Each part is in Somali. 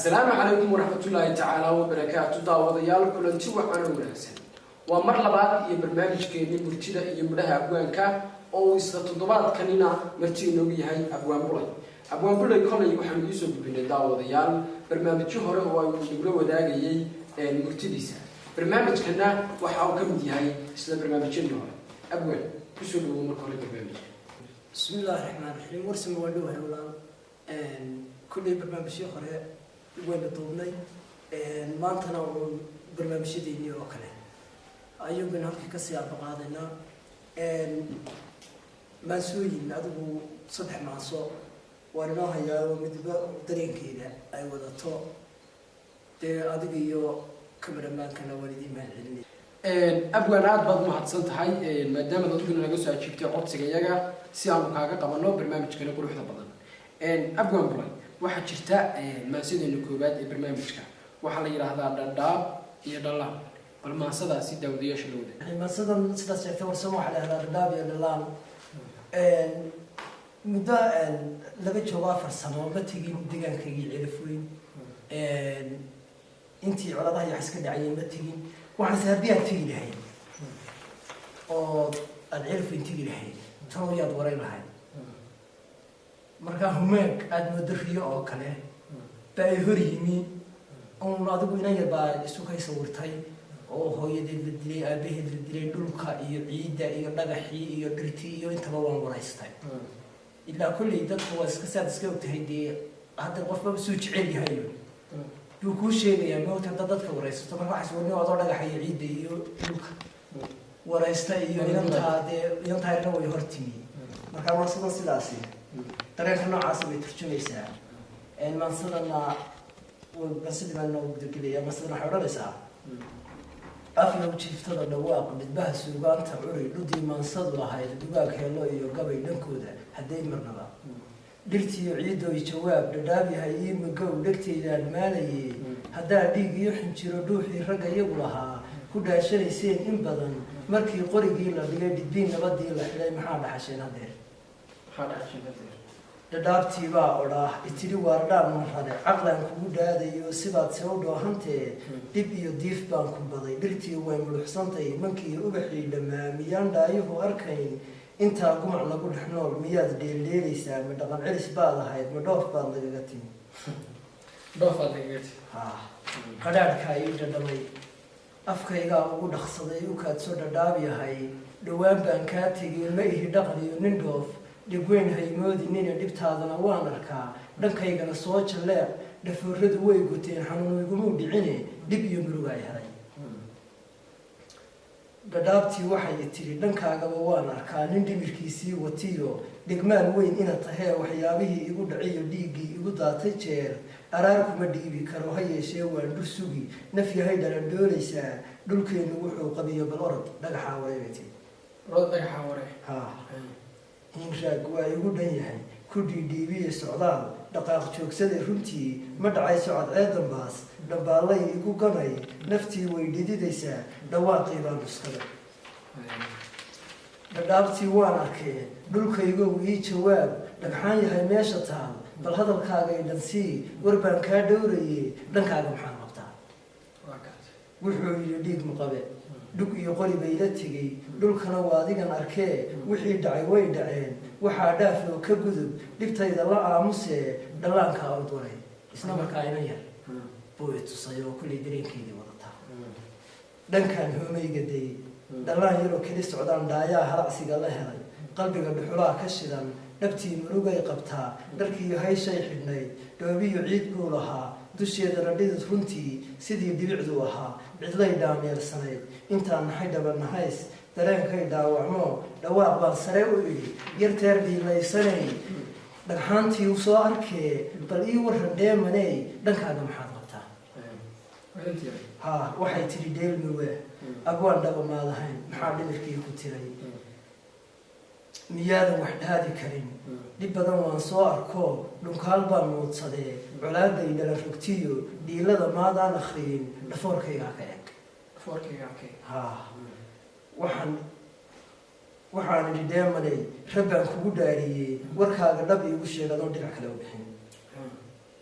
السلام عليكم ورحمة الله تعالى وبركاته. داوديال كلنتي وعنا وناسن ومر لبعض برنامج كيني مرتدى يمرها أبوانك أو استطلاعات كنينا مرتين نوعي هاي أبوان بلي. أبوان بلي كنا يوحنا يوسف بين داوديال برنامج شهر هو يقولوا وداعي مرتديسة. برنامج كنا وحاوكم دي هاي اسمه برنامج النهار. أبوان بسولو مركور البرنامج. بسم الله الرحمن الرحيم. ورسم ولوه الأولى كل برنامج شهر وين طولني ما أنتنا برنامج ديني وكله أيوب بن هاك كسي أبغادنا مسؤولين أدو صبح مع صو ورنا هيا ومدبر درين كذا أي وضعته ده أدقيو كاميرا مان كنا والدي ما علمي أبغى بعض ما حصلت هاي ما دام تقولون نجلس على شيء عقد سجياجا سيام كاجا قبلنا برنامج كنا كل واحد بدنا أبغى نبري واحد شرطة مسجد النكوبات برنامجك وحلا يرى هذا الداب يدلان بالمنصة سيد وديش اللود. المنصة سيد سيعتبر سموح على هذا الداب يدلان مدة لقيت جوافر سما ما تيجي دقان كي يعرفون أنتي على ضهي حسك دعين ما تيجي واحد سهبيها تيجي لهاي أو العرف تيجي لهاي ترى يا دورين لهاي marka humeek aad mudriyo oo kale bay horiyimi oo adigu inay baa isu kay sawirtay oo hooyadeed la dilay aabaheed la dilay dhulka iyo ciida iyo dhagaxii iyo dhirtii iyo intaba waan waraystay ilaa kulli dadku waa iska saadiska u tahay hadda qofba soo jecel yahay uu ku sheegaya moota dadka waraysto marka wax soo wadno oo dhagax iyo ciida iyo dhulka waraystay iyo intaayna way hortimi marka waa sidaasi طريقة نوع عصبي ترجميسها المنصدنا وبنصد ما إنه بدقلية منصدنا حورلسها أفنى وشيف ترى النواق بتبهس وقام تعوري لودي منصد وهاي الدواق هلو يقبل لنكوده هدين مرنبا لكتي يعيدوا يجواب لدابي هاي مقو لكتي إلى المالي هدا ديق يحنشي ردوحي رقا يقولها كلها شري سين إنبضا مركي قرقي إلا لقى بدين نبدي إلا حلاي محاضة حشين هدير دابتي با ولا إتري واردا مرحلة عقلاً كودا ديو سبات سودو هنتي دبيو ديف بانكم بدي درتي وين ملحسنتي منكي أبحري لما ميان دايو أركين أنت قم على كل حنول مياد ديليسا مدغن عرس بعض هاي مدوف بعض دقيقتي دوف بعض دقيقتي قدر كاي جدمي أفكيغا وقود خصدي وكاد سودا دابي هاي دوام بانكاتي ما يهدغني ونندوف دقوين هاي مودي نينا دبتادنا وانركا دنكايغنا سو جليق دفورد way guteen xanuun igu dhicine dib iyo murugaay haray gadaabti waxay tiri dhankaaga waan arkaa nin dhimirkiisii watiyo degmaan weyn ina tahay waxyaabihii igu dhaciyo dhiigi igu daatay jeer araar kuma dhiibi karo hayeeshee waan dhursugi naf yahay dhalan doonaysaa dhulkeenu wuxuu qabiyo bal orod dhagaxa wareegtay rod dhagaxa waree hinraag waa igu dhan yahay ku dhiidhiibiye socdaal dhaqaaq joogsada runtii ma dhacay socod ceedanbaas dhambaalay igu ganay naftii way dhididaysaa dhawaaqii baan dhuskada dhadhaabtii waan arkee dhulkaygow ii jawaab dhagxaan yahay meesha taal bal hadalkaaga idhansii war baan kaa dhowraye dhankaaga maxaan qabtaa wuxuu yidhi dhiig muqabe dhug iyo qori bay la tegay dhulkana waa adigan arkee wixii dhacay way dhaceen waxaa dhaaf oo ka gudub dhibtayda la aamusee dhallaanka orduray isna markaa ina yar buu tusay oo kulli dareenkeedii wadataa dhankan hoomeyga day dhallaan yaroo keli socdaan dhaayaa haracsiga la helay qalbiga dhuxulaa ka shidan dhabtii murugay qabtaa dharkiiyo hayshay xidhnayd dhoobiyo ciid buu lahaa dusheeda radhidid runtii sidii dhibicdu ahaa cidlay dhaameersanayd intaan nahay dhabanahays dareenkay dhaawacmo dhawaaq baan sare u idhi yarteer dhiilaysanay dhagxaantii u soo arkee bal ii warran dheemaney dhankaaga maxaad qabtaa waxay tidhi dheelmiwe abwaan dhaba maadahayn maxaa dhimirkii ku tiray miyaadan wax dhaadi karin dhib badan waan soo arko dhunkaal baan muudsadee colaaday dhalan rogtiyo dhiilada maadaan akhriyin dhafoorkaygaa ka eg waxaan idhi dheemanay rabbaan kugu dhaariyey warkaaga dhab iigu sheeg adoo dhinac kale u bixin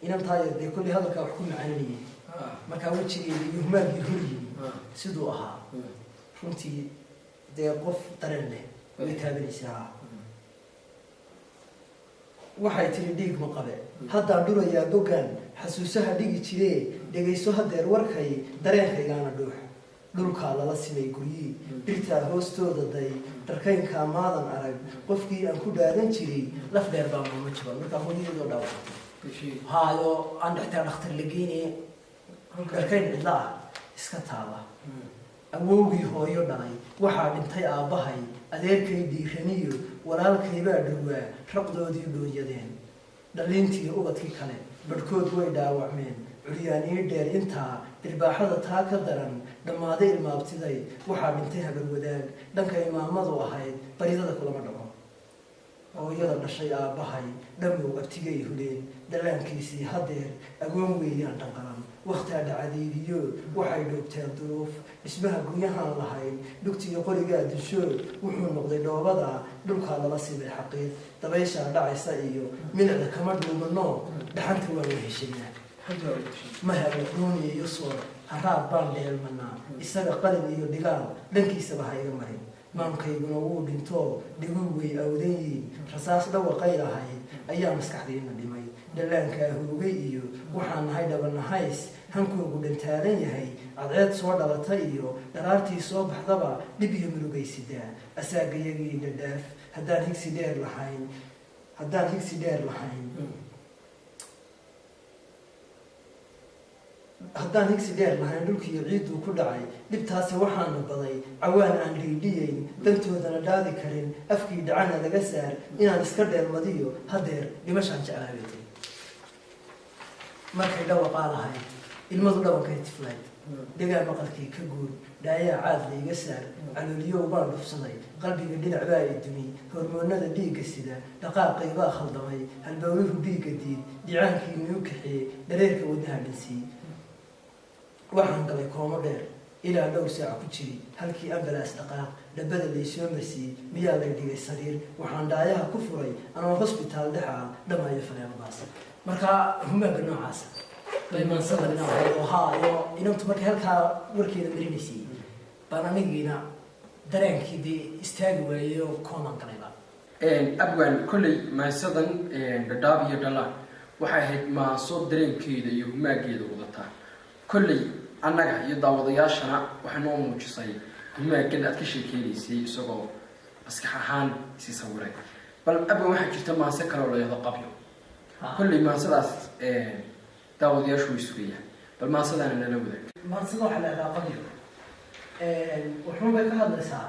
inantaa dee kolley hadalkaa wax ku macaananayay markaa wejigeeda iyo humaagii hor yimi siduu ahaa runtii dee qof dareen leh way taabanaysaa. waxay tiri dhiig ma qabe haddaan dhurayaa boggan xasuusaha dhigi jiree dhegayso hadeer warkay dareenkaygaana dhuux dhulkaa lala simay guryii dhirtaa hoostooda day dharkaynkaa maadan arag qofkii aan ku dhaadan jiray laf dheer baa maama jaban markaa hooyadeedoo dhaawactay haayo aan dhextaa dhakhtar la geynaya dharkayn cidla ah iska taaba awowgii hooyo dhalay waxaa dhintay aabbahay adeerkay dhiiraniyo walaalkaybaa dhowaa raqdoodii dhooyadeen dhaliintii ubadkii kale badhkood way dhaawacmeen curyaanii dheer intaa dhirbaaxada taa ka daran dhammaaday ilmaabtiday waxaa dhintay habar wadaag dhankay maamadu ahayd baridada kulama dhaco hooyada dhashay aabbahay dhammow abtigay huleen dhallaankiisii hadeer agoon weeyaan dhanqalan wakhtaa dhacadiidiyo waxay dhoogteen duruuf dhismaha guryahaan lahayn dhugtiyo qorigaa disho wuxuu noqday dhoobada dhulkaa lala simay xaqiiq dabayshaa dhacaysa iyo milicda kama dhuumano dhaxanta waa la heshaynaa ma helo ruuni iyo soor haraad baan dheelmanaa isaga qalin iyo dhigaal dhankiisaba ha iga marin maamkayguna wuu dhinto dhiguu way awdan yiin rasaas dhawaqay lahayd ayaa maskaxdiina dhimay dhallaankaa hoogay iyo waxaan nahay dhabanahays hankoogu dhantaadan yahay cadceed soo dhalata iyo dharaartii soo baxdaba dhib iyo murugaysidaa asaagayagii dhadhaaf haddaan higsi dheer lahayn dhulkiiyo ciidduu ku dhacay dhibtaasi waxaana baday cawaan aan dhiidhiyayn dantoodana dhaadi karin afkii dhacana laga saar inaan iska dheermadiyo hadeer dhimashaan jeclaabeetay markay dhawaqaa lahayd ilmadu dhawankay tiflayd degaan maqalkii ka guur dhaayaa caad layga saar calooliyow baan dhufsaday qalbiga dhinac baa i dumi hormoonada dhiigga sida dhaqaaqaybaa khaldamay halbawluhu dhiigga diid dhicaankii nuu kaxee dhareerka wadnaha dhansiiy waxaan galay koomo dheer ilaa dhowr saaca ku jiri halkii ambalaas dhaqaaq dhabbada laysoo marsiiyey miyaa lay dhigay sariir waxaan dhaayaha ku furay anoo hosbitaal dhexa ah dhamaayo faleemadaas markaa humaaga noocaasa baymansada dhinaco haayo inantu markay halkaa warkeeda marinaysay baan anigiina dareenkii dee istaagi waayey oo koomaan galayba. abwan kolley maasadan dhadhaab iyo dhalaan waxay ahayd maaso dareenkeeda iyo humaageeda wadataa kolley annaga iyo daawadayaashana waxay noo muujisay humaagan aad ka sheekeynaysay isagoo maskax ahaan isi sawiray bal abwan waxaa jirta maase kale oo la yahdo qabyo kolley maasadaas daawadayaashu way sugayaan bal maasadaana nala wadaag. maansada waxaa la yahdaa qabyo wuxuun bay ka hadlaysaa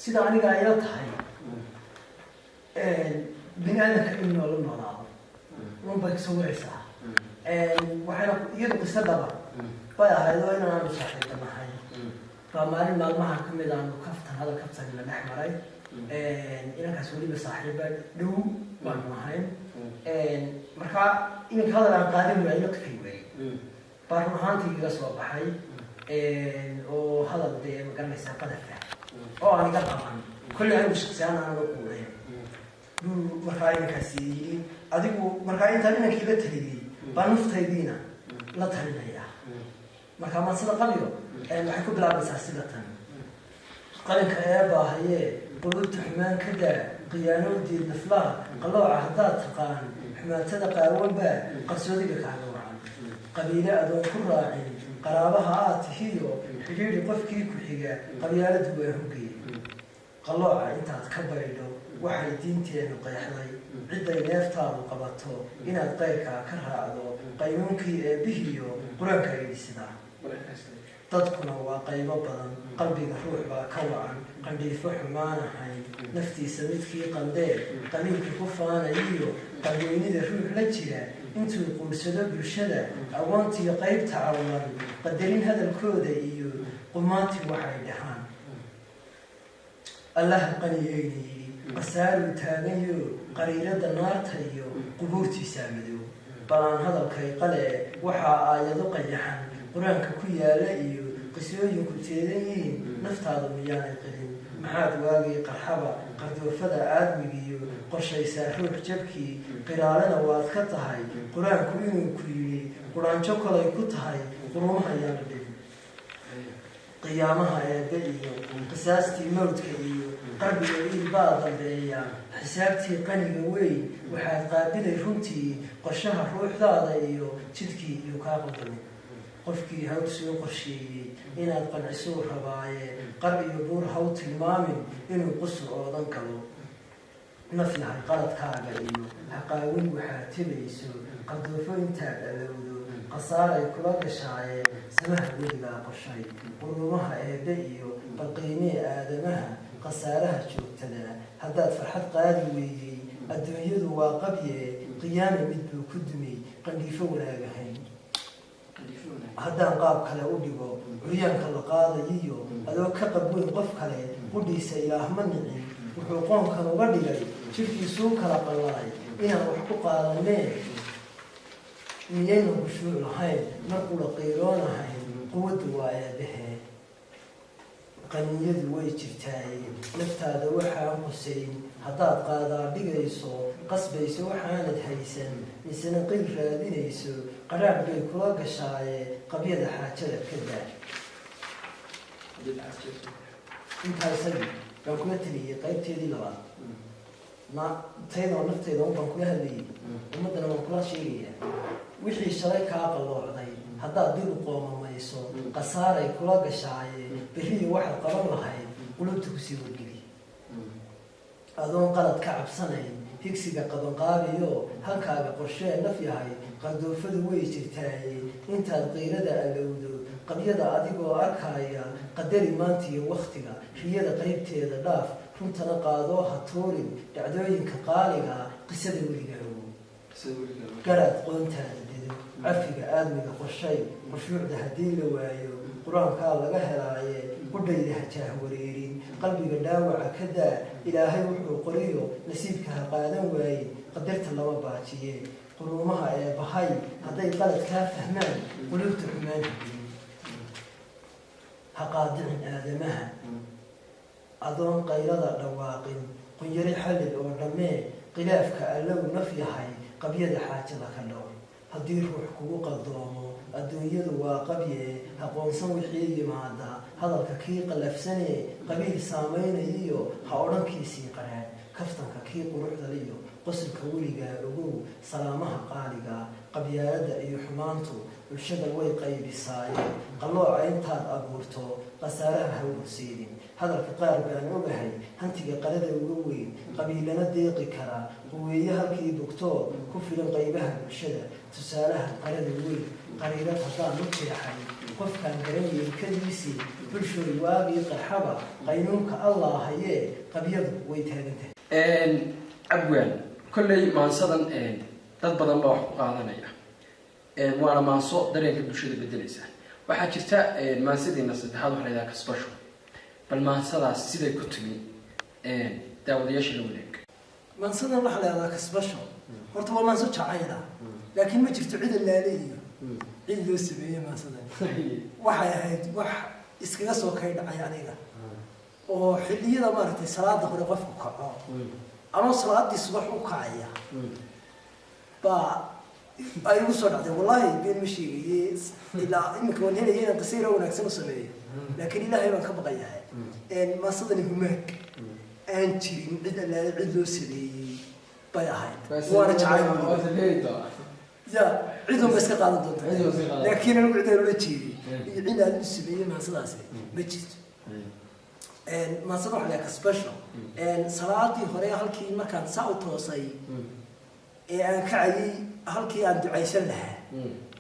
sida aniga ayla tahay bini aadamka in noola noolaado un bay ka sawiraysaa waxayna iyadu qiso dhaba bay ahayd oo inaanu saaxiibanahay baa maalin maalmaha ka mid aanu hadal kaftan la dhex maray inankaas weliba saaxiiba dhow baanu ahayn markaa iminka hadal aan qaadin waay la qifay waay baa run ahaantii iga soo baxay oo hadal dee magaranaysaa qadafa oo aan iga qaban kolley anigu shaksiyaan aanaga quuday markaa inankaasi yidhi adigu markaa intaan inankii la taliyey baa naftaydiina la talinaya markaa maansada qabyo waxay ku bilaabaysaa sida tan qalinka eebaahaye qulubta xumaan ka daa qiyaanoodiid naflaha qalooca haddaad taqaan xumaantada qaawanbaa qarsoodiga kaaga wacan qabiile adoon ku raacin qaraabaha aad tihiyo xidhiidhi qofkii ku xiga qabyaaladu waa hogay qalooca intaad ka baydho waxay diinteenu qeexday cidday neeftaadu qabato inaad qayrkaa ka raacdo qaynuunkii eebbihiyo qur-aanka idhisidaa dadkuna waa qaybo badan qalbiga ruux baa ka wacan qandhiifo xumaanahayn naftiisa midkii qandee qaliilkii ku faanayiyo qalweynida ruux la jira intuu quursado bulshada awoontii qaybta cawlan qadarin hadalkooda iyo qumaantii waxay dhahaan allaha qaniyeyna yidhi qasaaruu taagayo qariirada naarta iyo qubuurtiisaa madow balaan hadalkay qale waxaa aayado qayaxan qur-aanka ku yaala iyo qisooyinku teedan yihiin naftaada miyaanay qilin maxaad waagay qarxaba qardoofada aadmigiiyo qorshaysaa ruux jabkii qiraalena waad ka tahay qur-aanku inuu ku yidhi quraanjo kolay ku tahay qurumaha yaala dhigin qiyaamaha eebbe iyo qisaastii mawdka iyo qarbiga iilbaa dambeeya xisaabtii qaniga weyn waxaad qaabilay runtii qorshaha ruuxdaada iyo jidkii iyo kaa qodamay qofkii haw soo qorsheeyey inaad qancisuu rabaaye qar iyo buur haw tilmaamin inuu qusur oodan galo naf yahay qaladkaaga iyo haqaawin waxaad tebayso qadoofo intaad alowdo qasaaray kula gashaaye samaha weligaa qorshay qurumaha eebbe iyo balqiimee aadamaha khasaaraha joogtada haddaad farxad qaadi weydey adduunyadu waa qabye qiyaama mid buu ku dumay qandhiifo wanaagahayn haddaan qaab kale u dhigo curyaanka la qaadayiyo adoo ka qabweyn qof kale qudhiisa ilaahma nicin wuxuu qoonkan uga dhigay jirkiisuu kala qallalay inaan wax ku qaadanee miyayna khushuuc lahayn markula qiiroonahayn quwaddu waa eebbahee qaniyadu way jirtaaye naftaada waxaan husayn haddaad qaadaa dhigayso qasbayso waxaanad haysan misena qeyl raadinayso qaraadh bay kula gashaaye qabyada xaajada ka daa intaa isagii baan kula teliyey qaybteedii labaad taydoo nafteyda baan kula hadlayay ummaddana waan kula sheegayaa wixii shalay kaa qalloocday haddaad dib u qoomamayso qasaaray kula gashaaye beriyo waxaad qaban lahayd qulubta kusii wargeliya adoon qalad ka cabsanayn higsiga qabanqaabiyo halkaaga qorshee naf yahay qardoofadu way jirtaaye intaad qiirada allowdo qabyada adigoo arkaya qadari maantiiyo wakhtiga riyada qaybteeda dhaaf runtana qaadoo ha tuurin dhacdooyinka qaaliga qisada weligaago garaad qoontaada dedo cafiga aadmiga qorshay khushuucda haddii la waayo qur-aankaa laga helaaye qudhayda hajaah wareerin qalbiga dhaawaca ka daa ilaahay wuxuu qoriyo nasiibka ha qaadan waaye qadarta lama baajiye quruumaha ee bahay hadday qalad kaa fahmaan qulubta xumaanta ha qaadicin aadamaha adoon qaylada dhawaaqin qunyari xallid oo dhammee khilaafka allow naf yahay qabyada xaajada ka dhow haddii ruux kugu qaldoomo adduunyadu waa qabye aqoonsan wixii yimaada hadalka kii qallafsanee qabiil saamaynayiyo ha odhankiisii qaraan kaftanka kii quruxdaliyo qosolka weligaa ogow salaamaha qaaliga qabyaalada iyo xumaantu bulshada way qaybisaaye qallooca intaad abuurto khasaaraha ha horseedin hadalka qaar baan ogahay hantiga qalada uga weyn qabiilana deeqi kara quweeye halkii bogtoo ku filan qaybaha bulshada tusaalaha qalada weyn qariirad haddaan u jeexay qofkaan garanayay kadiisii bulshooy waagii qarxaba qaynuunka allah hayee qabyadu way taagantahay cabwaan kolley maansadan dad badan baa wax ku qaadanaya waana maanso dareenka bulshada bedelaysa waxaa jirta maansadeena saddexaad waxa la yidhaha kasbasho bal maansadaas siday ku timi daawadayaasha la wadaag maansadan waxaa la yidhahdaa kasbasho horta waa maanso jacayl ah laakiin ma jirto cid allaale iyo cid loo sameeyey maansadan waxay ahayd wax iskaga soo kay dhacay aniga oo xilliyada maaragtay salaada hore qofku kaco ama salaadii subax u kacaya baa ay ugu soo dhacday wallaahi been ma sheegaye ilaa iminka waan helaya inaan qasiiro wanaagsan u sameeyo laakiin ilaahay baan ka baqayahay maasadani humaag aan jirin cid allaale cid loo sameeyey bay ahayd waana jacayl ya cid unba iska qaadan doonta laakiin anigu cid aan ula jeediyey iyo cid aan u sameeyey maasadaasi ma jirto maasada waxa laga kasbasho salaadii hore halkii markaan saa u toosay ee aan kacayay halkii aan ducaysan lahaa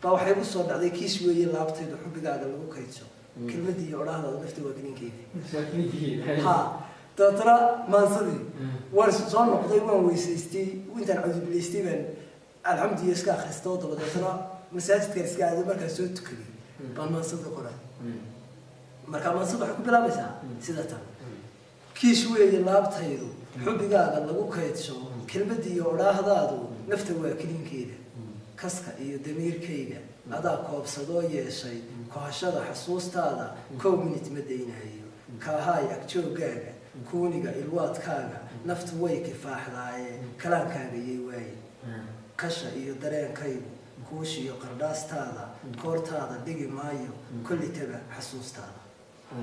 baa waxay ku soo dhacday kiis weeye laabtayda xubigaaga lagu kaydso kelmadii iyo odhahdaada nafta waa gelinkeedii ha dabeetana maansadii waan soo noqday waan weysaystay intaan cawdibilaystay baan alxamdulilah iska akhristay oo dabadeetana masaajidkan iska aaday markaan soo tukaday baan maansada qoray markaa maansada waxay ku bilaabaysaa sida tan kiis weeye laabtaydu xubigaaga lagu kaydso kelmadii iyo odhaahdaadu nafta waa kelinkeeda kaska iyo damiirkayga adaa koobsadoo yeeshay kohashada xasuustaada kow minit ma daynahayo kaahaay agjoogaaga kuuniga ilwaadkaaga naftu way kifaaxdaaye kalaankaaga yay waaye kasha iyo dareenkaygu kuushiyo qardhaastaada koortaada dhigi maayo kollitaba xasuustaada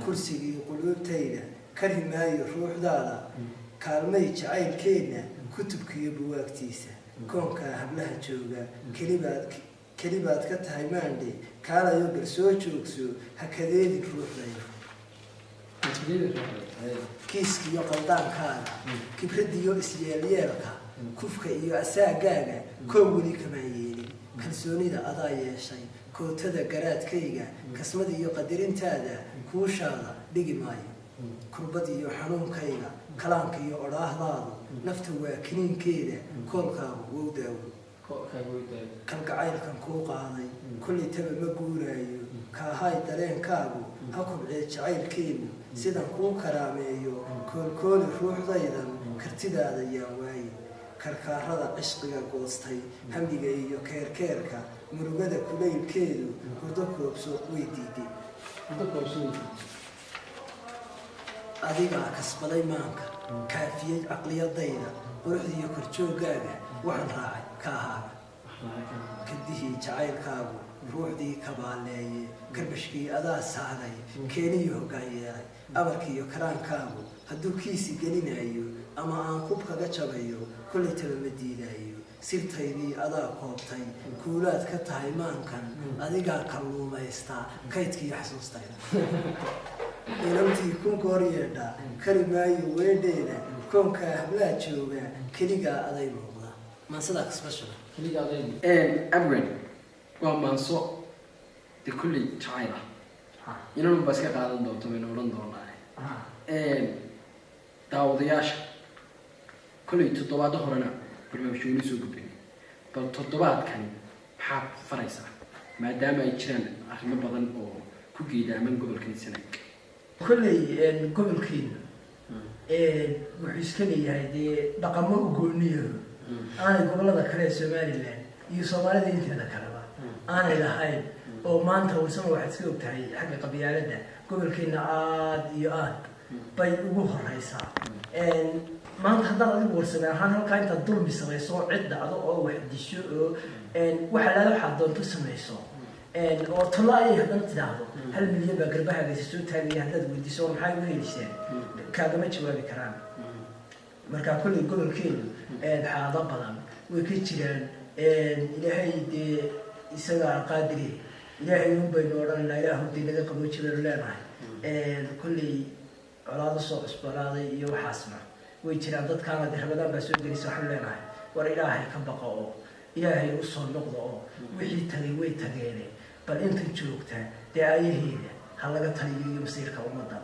kursigiiyo quluubtayda kari maayo ruuxdaada kaalmay jacaylkeedna kutubkiiyo buwaagtiisa koonkaa hablaha jooga kelibaad ka tahay maandhe kaalayo bal soo joogso hakadeedin ruuxdayda kiiskiiyo qaldaankaaga kibradiyo isyeelyeelka kufka iyo asaagaaga koo weli kamaa yeelin kalsoonida adaa yeeshay kootada garaadkayga kasmada iyo qadarintaada kuushaada dhigi maayo kurbad iyo xanuunkayga kalaanka iyo odhaahdaadu nafta waa kiniinkeeda koolkaagu wow daawo kalgacaylkan kuu qaaday kollitaba ma guuraayo kaahay dareenkaagu ha kubcee jacaylkeenu sidan kuu karaameeyo koolkooli ruuxdaydan kartidaada yaa waaye karkaarada cishqiga goostay hamdiga iyo keerkeerka murugada kulaylkeedu hurdo koobso way diiday adigaa kasbaday maanka kaafiyey caqliyadayda quruxdiiyo korjoogaaga waxaan raacay ka ahaaga kadihii jacaylkaagu ruuxdii kabaaleeye karbashkii adaa saaray keeniyo hoggaan yeelay amarkiiyo karaankaagu hadduu kiisi gelinayo ama aan kub kaga jabayo kollitaba ma diidaayo sirtaydii adaa koobtay kuulaad ka tahay maankan adigaa kalluumaystaa kaydkiiyo xasuustayda inantii kun goor yeedha kari maayo weedheeda koonkaa hablaha jooga keligaa aday muuqda maansadaa kasbashada abwen waa maanso de kulley jacayla inanu baa iska qaadan doonto baynu odhan doonaa daawadayaasha kolley toddobaado horena barnaamijka waynu soo gudbinay bal toddobaadkani maxaad faraysaa maadaama ay jiraan arrimo badan oo ku geedaaman gobolkani sanaag kolley gobolkeena wuxuu iska leeyahay dee dhaqamo u gooniyo aanay gobolada kale ee somalilan iyo soomaalida inteeda kaleba aanay lahayn oo maanta warsama waxaad iska og tahay xagga qabyaaladda gobolkeena aada iyo aad bay ugu horeysaa maanta haddaad adigu warsame ahaan halkaa intaad dulmi samayso oo cid dhacdo oo wax disho oo waxa laala waxaad doonto samayso oo talo ayay haddana tidhaahdo 1 milyan baa garbahaaga soo taagaya haddaad weydiiso maxay u heliseen kaagama jawaabi karaan markaa kolley gobolkeenu xaalado badan way ka jiraan ilaahay dee isagaa qaadiri ilaahay un baynu odhananaa ilaahu dee naga qabooji baynu leenahay kolley colaado soo cusbanaaday iyo waxaasna way jiraan dadkaana dee rabadaan baa soo gelisa waxaan leenahay war ilaahay ka baqa oo ilaahay u soo noqdo oo wixii tagay way tageene bal inta joogta dee aayaheeda ha laga taliyo iyo masiirka ummadda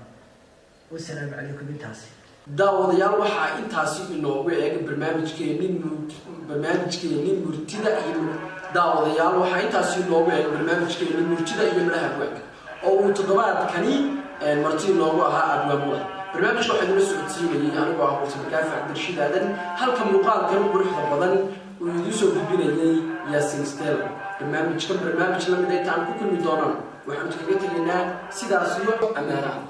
wasalaamu calaykum intaasi daawadayaal waxaa intaasi inoogu eeg barnaamijkeeni murtida iyo daawadayaal waxaa intaasi inoogu eeg barnaamijkeeni murtida iyo midhaha haweenka oo uu toddobaadkani marti inoogu ahaa abwaamula barnaamijka waxaa inala socodsiinayay anigoo ah warsa makaafi cabdirashiid aadan halka muuqaalkan quruxda badan uu idiin soo gudbinayay yaasiin stella barnaamij lamid ay taan ku kulmi doonaan waxaan kaga tegaynaa sidaas iyo ammaanaha